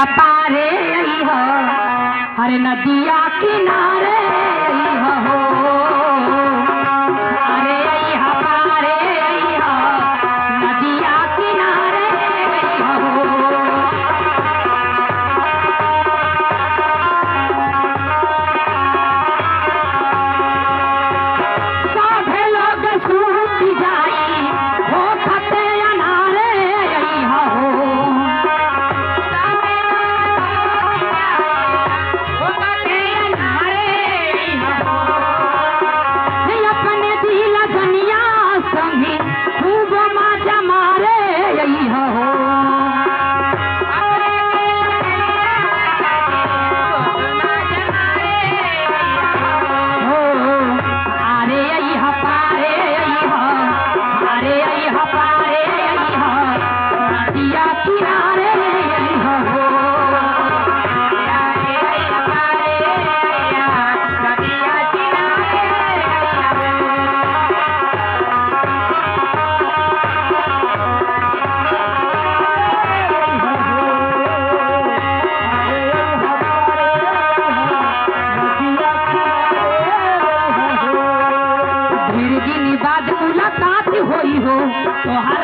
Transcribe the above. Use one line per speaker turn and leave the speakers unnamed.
अपारे हो हर नदिया किनारे हो अरे हमारे हो नदिया किनारे हो सभे लोग सूख जाई हो खते अनारे हो बाद मुलाकात होई हो तो